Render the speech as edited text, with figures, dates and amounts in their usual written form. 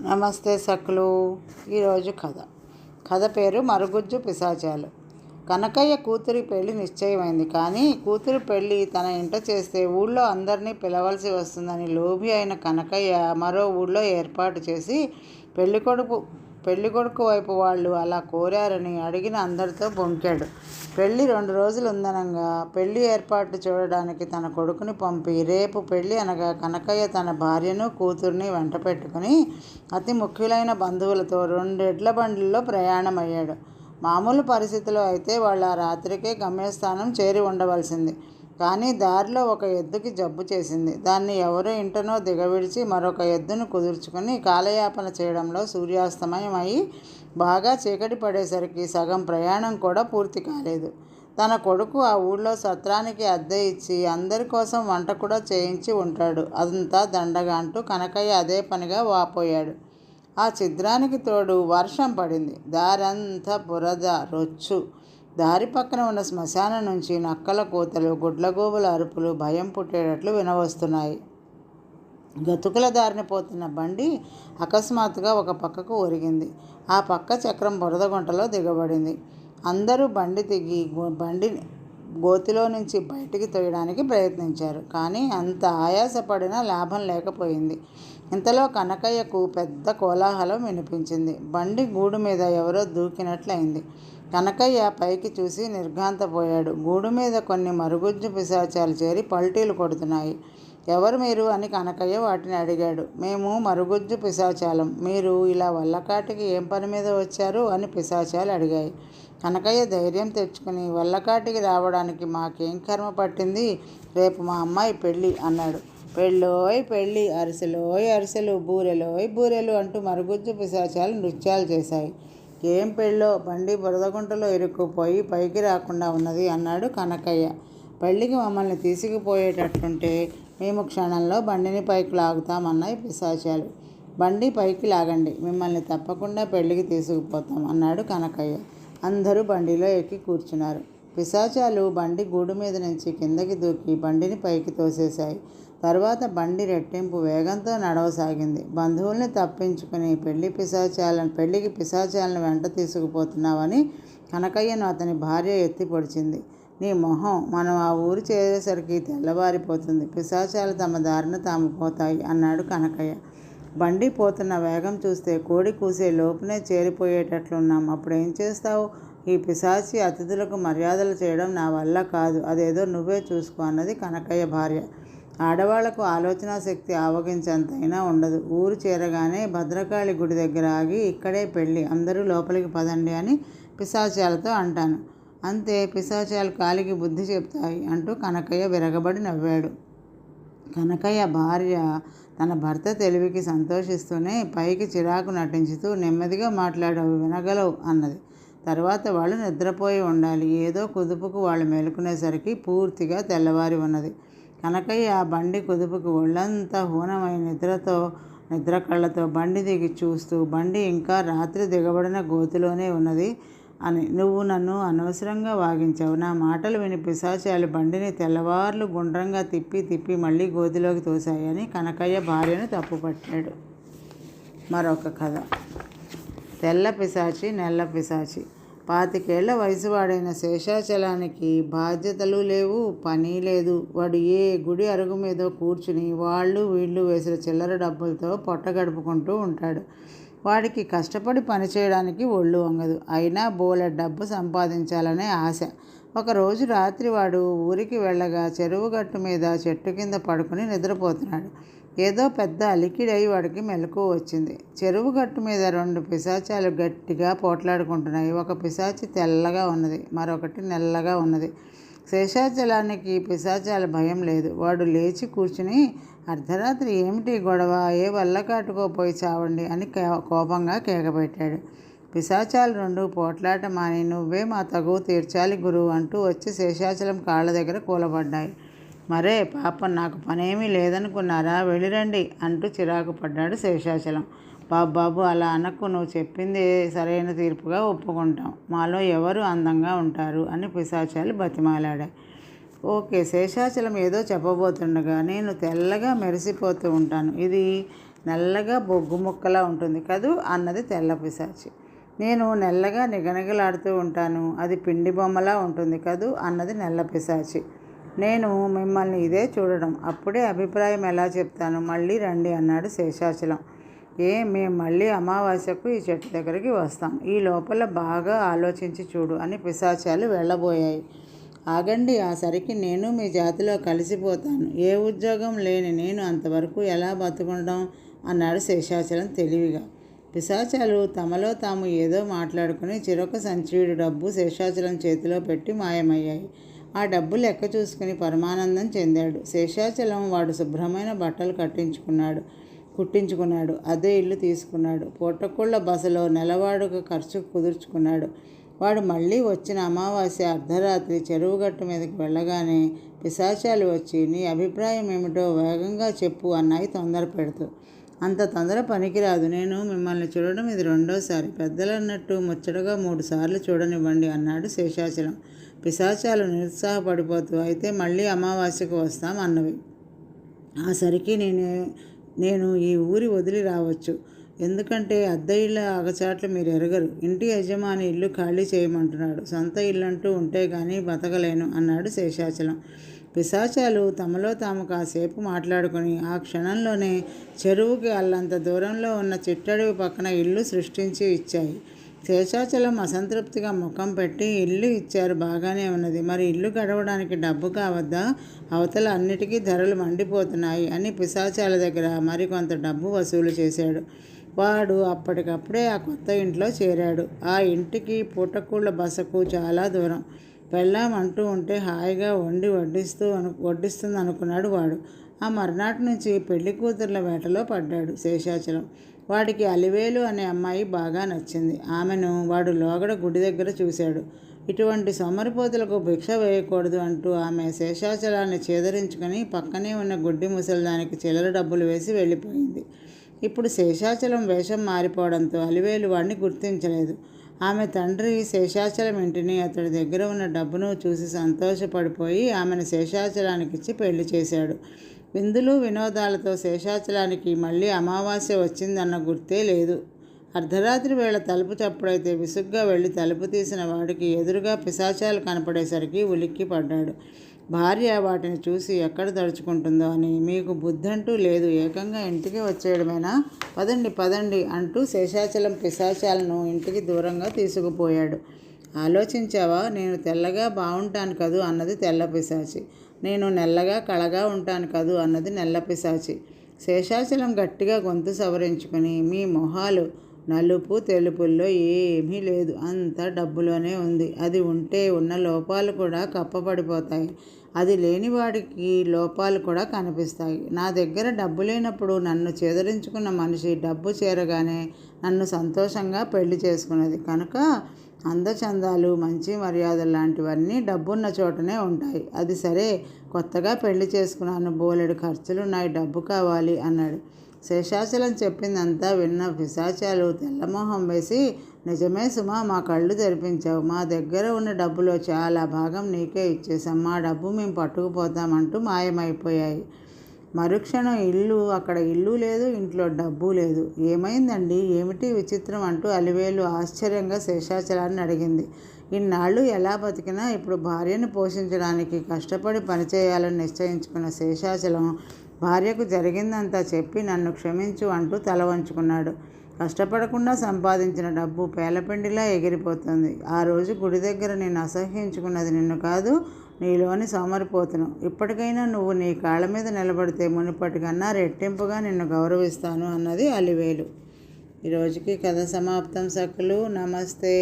నమస్తే సకులు. ఈరోజు కథ పేరు మరుగుజ్జు పిశాచాలు. కనకయ్య కూతురి పెళ్లి నిశ్చయమైంది. కానీ కూతురి పెళ్లి తన ఇంట చేస్తే ఊళ్ళో అందరినీ పిలవలసి వస్తుందని లోభి అయిన కనకయ్య మరో ఊళ్ళో ఏర్పాటు చేసి పెళ్ళికొడుకు వైపు వాళ్ళు అలా కోరారని అడిగిన అందరితో బొంకాడు. పెళ్ళి 2 రోజులు ఉందనగా పెళ్లి ఏర్పాట్లు చూడడానికి తన కొడుకుని పంపి రేపు పెళ్ళి అనగా కనకయ్య తన భార్యను కూతుర్ని వెంట పెట్టుకుని అతి ముఖ్యులైన బంధువులతో 2 ఎడ్ల బండిల్లో ప్రయాణమయ్యాడు. మామూలు పరిస్థితిలో అయితే వాళ్ళు ఆ రాత్రికే గమ్యస్థానం చేరి ఉండవలసింది. కానీ దారిలో ఒక ఎద్దుకి జబ్బు చేసింది. దాన్ని ఎవరో ఇంటనో దిగవిడిచి మరొక ఎద్దును కుదుర్చుకుని కాలయాపన చేయడంలో సూర్యాస్తమయం అయి బాగా చీకటి పడేసరికి సగం ప్రయాణం కూడా పూర్తి కాలేదు. తన కొడుకు ఆ ఊళ్ళో సత్రానికి అద్దె ఇచ్చి అందరి కోసం వంట కూడా చేయించి ఉంటాడు. అదంతా దండగా అంటూ కనకయ్య అదే పనిగా వాపోయాడు. ఆ ఛిద్రానికి తోడు వర్షం పడింది. దారంతా బురద, రొచ్చు. దారి పక్కన ఉన్న శ్మశానం నుంచి నక్కల కూతలు, గుడ్లగూబల అరుపులు భయం పుట్టేటట్లు వినవస్తున్నాయి. గతుకుల దారిని పోతున్న బండి అకస్మాత్తుగా ఒక పక్కకు ఒరిగింది. ఆ పక్క చక్రం బురద గుంటలో దిగబడింది. అందరూ బండి దిగి బండిని గోతిలో నుంచి బయటికి తోయడానికి ప్రయత్నించారు. కానీ అంత ఆయాసపడినా లాభం లేకపోయింది. ఇంతలో కనకయ్యకు పెద్ద కోలాహలం వినిపించింది. బండి గూడు మీద ఎవరో దూకినట్లయింది. కనకయ్య పైకి చూసి నిర్ఘాంతపోయాడు. గూడు మీద కొన్ని మరుగుజ్జు పిశాచాలు చేరి పల్టీలు కొడుతున్నాయి. ఎవరు మీరు అని కనకయ్య వాటిని అడిగాడు. మేము మరుగుజ్జు పిశాచాలం. మీరు ఇలా వల్లకాటికి ఏం పని మీద వచ్చారు అని పిశాచాలు అడిగాయి. కనకయ్య ధైర్యం తెచ్చుకుని వల్లకాటికి రావడానికి మాకేం కర్మ పట్టింది, రేపు మా అమ్మాయి పెళ్ళి అన్నాడు. పెళ్ళోయ్ పెళ్ళి, అరిసెలోయ్ అరిసెలు, బూరెలోయ్ బూరెలు అంటూ మరుగుజ్జు పిశాచాలు నృత్యాలు చేశాయి. ఏం పెళ్ళో, బండి బురదగుంటలో ఇరుక్కుపోయి పైకి రాకుండా ఉన్నది అన్నాడు కనకయ్య. పెళ్ళికి మమ్మల్ని తీసుకుపోయేటట్టుంటే మేము క్షణంలో బండిని పైకి లాగుతామన్నాయి పిశాచాలు. బండి పైకి లాగండి, మిమ్మల్ని తప్పకుండా పెళ్ళికి తీసుకుపోతాం అన్నాడు కనకయ్య. అందరూ బండిలో ఎక్కి కూర్చున్నారు. పిశాచాలు బండి గూడు మీద నుంచి కిందకి దూకి బండిని పైకి తోసేశాయి. తర్వాత బండి రెట్టింపు వేగంతో నడవసాగింది. బంధువుల్ని తప్పించుకుని పెళ్లికి పిశాచాలను వెంట తీసుకుపోతున్నావని కనకయ్యను అతని భార్య ఎత్తి పొడిచింది. నీ మొహం, మనం ఆ ఊరు చేరేసరికి తెల్లవారిపోతుంది. పిశాచాలు తమ దారిన తాము పోతాయి అన్నాడు కనకయ్య. బండి పోతున్న వేగం చూస్తే కోడి కూసే లోపునే చేరిపోయేటట్లున్నాం. అప్పుడేం చేస్తావు? ఈ పిశాచి అతిథులకు మర్యాదలు చేయడం నా వల్ల కాదు. అదేదో నువ్వే చూసుకో అన్నది కనకయ్య భార్య. ఆడవాళ్లకు ఆలోచన శక్తి ఆవగించంతైనా ఉండదు. ఊరు చేరగానే భద్రకాళి గుడి దగ్గర ఆగి ఇక్కడే పెళ్ళి, అందరూ లోపలికి పదండి అని పిశాచాలతో అంటాను. అంతే, పిశాచాలు కాలికి బుద్ధి చెప్తాయి అంటూ కనకయ్య విరగబడి నవ్వాడు. కనకయ్య భార్య తన భర్త తెలివికి సంతోషిస్తూనే పైకి చిరాకు నటించుతూ నెమ్మదిగా మాట్లాడవు, వినగలవు అన్నది. తర్వాత వాళ్ళు నిద్రపోయి ఉండాలి. ఏదో కుదుపుకు వాళ్ళు మేలుకునేసరికి పూర్తిగా తెల్లవారి ఉన్నది. కనకయ్య బండి కుదుపుకి ఒళ్ళంతా హూనమై నిద్ర కళ్ళతో బండి దిగి చూస్తూ, బండి ఇంకా రాత్రి దిగబడిన గోతిలోనే ఉన్నది అని, నువ్వు నన్ను అనవసరంగా వాగించావు. నా మాటలు విని పిశాచాలు బండిని తెల్లవార్లు గుండ్రంగా తిప్పి మళ్ళీ గోతిలోకి తోశాయని కనకయ్య భార్యను తప్పుపట్టాడు. మరొక కథ. తెల్ల పిశాచి, నల్ల పిశాచి. 25 ఏళ్ల వయసువాడైన శేషాచలానికి బాధ్యతలు లేవు, పని లేదు. వాడు ఏ గుడి అరుగు మీదో కూర్చుని వాళ్ళు వీళ్ళు వేసిన చిల్లర డబ్బులతో పొట్ట గడుపుకుంటూ ఉంటాడు. వాడికి కష్టపడి పనిచేయడానికి ఒళ్ళు వంగదు. అయినా బోలెడు డబ్బు సంపాదించాలనే ఆశ. ఒకరోజు రాత్రి వాడు ఊరికి వెళ్ళగా చెరువు గట్టు మీద చెట్టు కింద పడుకుని నిద్రపోతున్నాడు. ఏదో పెద్ద అలికిడై వాడికి మెలకువ వచ్చింది. చెరువు గట్టు మీద 2 పిశాచాలు గట్టిగా పోట్లాడుకుంటున్నాయి. ఒక పిశాచి తెల్లగా ఉన్నది, మరొకటి నల్లగా ఉన్నది. శేషాచలానికి పిశాచాల భయం లేదు. వాడు లేచి కూర్చుని, అర్ధరాత్రి ఏమిటి గొడవ, ఏ వల్లకాటుకో పోయి చావండి అని కోపంగా కేకపెట్టాడు. పిశాచాలు 2 పోట్లాట మాని, నువ్వే మా తగువ తీర్చాలి గురు అంటూ వచ్చి శేషాచలం కాళ్ళ దగ్గర కూలబడ్డాయి. మరే పాపం, నాకు పనేమీ లేదనుకున్నారా, వెళ్ళిరండి అంటూ చిరాకు పడ్డాడు శేషాచలం. బాబు అలా అనకు, నువ్వు చెప్పింది సరైన తీర్పుగా ఒప్పుకుంటాం. మాలో ఎవరు అందంగా ఉంటారు అని పిశాచాలు బతిమాలాడాయి. ఓకే, శేషాచలం ఏదో చెప్పబోతుండగా, నేను తెల్లగా మెరిసిపోతూ ఉంటాను. ఇది నల్లగా బొగ్గు ముక్కలా ఉంటుంది కదూ అన్నది తెల్ల పిశాచి. నేను నల్లగా నిగనిగలాడుతూ ఉంటాను, అది పిండి బొమ్మలా ఉంటుంది కదూ అన్నది నల్ల పిశాచి. నేను మిమ్మల్ని ఇదే చూడడం, అప్పుడే అభిప్రాయం ఎలా చెప్తాను, మళ్ళీ రండి అన్నాడు శేషాచలం. మేము మళ్ళీ అమావాస్యకు ఈ చెట్టు దగ్గరికి వస్తాం, ఈ లోపల బాగా ఆలోచించి చూడు అని పిశాచాలు వెళ్ళబోయాయి. ఆగండి, ఆ సరికి నేను మీ జాతిలో కలిసిపోతాను, ఏ ఉద్యోగం లేని నేను అంతవరకు ఎలా బతుకుంటాం అన్నాడు శేషాచలం తెలివిగా. పిశాచాలు తమలో తాము ఏదో మాట్లాడుకుని చిరొక సంచీడు డబ్బు శేషాచలం చేతిలో పెట్టి మాయమయ్యాయి. ఆ డబ్బు లెక్క చూసుకుని పరమానందం చెందాడు శేషాచలం. వాడు శుభ్రమైన బట్టలు కుట్టించుకున్నాడు, అదే ఇల్లు తీసుకున్నాడు, పూటకుళ్ళ బసలో నెలవాడుక ఖర్చు కుదుర్చుకున్నాడు. వాడు మళ్ళీ వచ్చిన అమావాస్య అర్ధరాత్రి చెరువుగట్టు మీదకి వెళ్ళగానే పిశాచాలు వచ్చి, నీ అభిప్రాయం ఏమిటో వేగంగా చెప్పు అన్నాయి తొందర పెడుతూ. అంత తొందర పనికిరాదు, నేను మిమ్మల్ని చూడడం ఇది రెండోసారి, పెద్దలన్నట్టు ముచ్చటగా 3 సార్లు చూడనివ్వండి అన్నాడు శేషాచలం. పిశాచాలు నిరుత్సాహపడిపోతూ, అయితే మళ్ళీ అమావాస్యకు వస్తాం అన్నవి. ఆ సరికి నేను ఈ ఊరి వదిలి రావచ్చు, ఎందుకంటే అద్దె ఇళ్ళ ఆగచాట్లు మీరు ఎరగరు. ఇంటి యజమాని ఇల్లు ఖాళీ చేయమంటున్నాడు, సొంత ఇల్లంటూ ఉంటే కానీ బతకలేను అన్నాడు శేషాచలం. పిశాచాలు తమలో తాము కాసేపు మాట్లాడుకుని ఆ క్షణంలోనే చెరువుకి అల్లంత దూరంలో ఉన్న చిట్టడవి పక్కన ఇల్లు సృష్టించి ఇచ్చాయి. శేషాచలం అసంతృప్తిగా ముఖం పెట్టి, ఇల్లు ఇచ్చారు బాగానే ఉన్నది, మరి ఇల్లు గడవడానికి డబ్బు కావద్దా, అవతల అన్నిటికీ ధరలు మండిపోతున్నాయి అని పిశాచాల దగ్గర మరికొంత డబ్బు వసూలు చేశాడు. వాడు అప్పటికప్పుడే ఆ కొత్త ఇంట్లో చేరాడు. ఆ ఇంటికి పూటకూళ్ళ బసకు చాలా దూరం. పెళ్ళాం అంటూ ఉంటే హాయిగా వడ్డిస్తుంది అనుకున్నాడు వాడు. ఆ మర్నాటి నుంచి పెళ్లి కూతుర్ల వేటలో పడ్డాడు శేషాచలం. వాడికి అలివేలు అనే అమ్మాయి బాగా నచ్చింది. ఆమెను వాడు లోగడ గుడి దగ్గర చూశాడు. ఇటువంటి సోమరిపోతులకు భిక్ష వేయకూడదు అంటూ ఆమె శేషాచలాన్ని చేదరించుకొని పక్కనే ఉన్న గుడ్డి ముసలిదానికి చిల్లర డబ్బులు వేసి వెళ్ళిపోయింది. ఇప్పుడు శేషాచలం వేషం మారిపోవడంతో అలివేలు వాడిని గుర్తించలేదు. ఆమె తండ్రి శేషాచలం ఇంటిని, అతడి దగ్గర ఉన్న డబ్బును చూసి సంతోషపడిపోయి ఆమెను శేషాచలానికిచ్చి పెళ్లి చేశాడు. విందులు వినోదాలతో శేషాచలానికి మళ్ళీ అమావాస్య వచ్చిందన్న గుర్తే లేదు. అర్ధరాత్రి వేళ తలుపు చప్పుడైతే విసుగ్గా వెళ్ళి తలుపు తీసిన వాడికి ఎదురుగా పిశాచాలు కనపడేసరికి ఉలిక్కి పడ్డాడు. భార్య వాటిని చూసి ఎక్కడ దడుచుకుంటుందో అని, మీకు బుద్ధంటూ లేదు, ఏకంగా ఇంటికి వచ్చేయడమేనా, పదండి పదండి అంటూ శేషాచలం పిశాచాలను ఇంటికి దూరంగా తీసుకుపోయాడు. ఆలోచించావా, నేను తెల్లగా బాగుంటాను కదూ అన్నది తెల్ల పిశాచి. నేను నెల్లగా కళగా ఉంటాను కదూ అన్నది నల్ల పిశాచి. శేషాచలం గట్టిగా గొంతు సవరించుకుని, మీ మొహాలు నలుపు తెలుపుల్లో ఏమీ లేదు, అంతా డబ్బులోనే ఉంది. అది ఉంటే ఉన్న లోపాలు కూడా కప్పబడిపోతాయి, అది లేనివాడికి లోపాలు కూడా కనిపిస్తాయి. నా దగ్గర డబ్బు లేనప్పుడు నన్ను చేదరించుకున్న మనిషి డబ్బు చేరగానే నన్ను సంతోషంగా పెళ్లి చేసుకున్నది కనుక అందచందాలు మంచి మర్యాదలు లాంటివన్నీ డబ్బున్న చోటనే ఉంటాయి. అది సరే, కొత్తగా పెళ్లి చేసుకున్నాను, బోలెడు ఖర్చులున్నాయి, డబ్బు కావాలి అన్నాడు. శేషాచలం చెప్పిందంతా విన్న పిశాచాలు తెల్లమోహం వేసి, నిజమే సుమా, మా కళ్ళు తెరిపించావు, మా దగ్గర ఉన్న డబ్బులో చాలా భాగం నీకే ఇచ్చేసాం, మా డబ్బు మేము పట్టుకుపోతామంటూ మాయమైపోయాయి. మరుక్షణం అక్కడ ఇల్లు లేదు, ఇంట్లో డబ్బు లేదు. ఏమైందండి, ఏమిటి విచిత్రం అంటూ అలివేలు ఆశ్చర్యంగా శేషాచలాన్ని అడిగింది. ఇన్నాళ్ళు ఎలా బతికినా ఇప్పుడు భార్యను పోషించడానికి కష్టపడి పనిచేయాలని నిశ్చయించుకున్న శేషాచలం భార్యకు జరిగిందంతా చెప్పి నన్ను క్షమించు అంటూ తల వంచుకున్నాడు. కష్టపడకుండా సంపాదించిన డబ్బు పేలపిండిలా ఎగిరిపోతుంది. ఆ రోజు గుడి దగ్గర నేను అసహ్యించుకున్నది నిన్ను కాదు, నీలోని సోమరిపోతును. ఇప్పటికైనా నువ్వు నీ కాళ్ళ మీద నిలబడితే మునుపటికన్నా రెట్టింపుగా నిన్ను గౌరవిస్తాను అన్నది అలివేలు. ఈరోజుకి కథ సమాప్తం సఖులు. నమస్తే.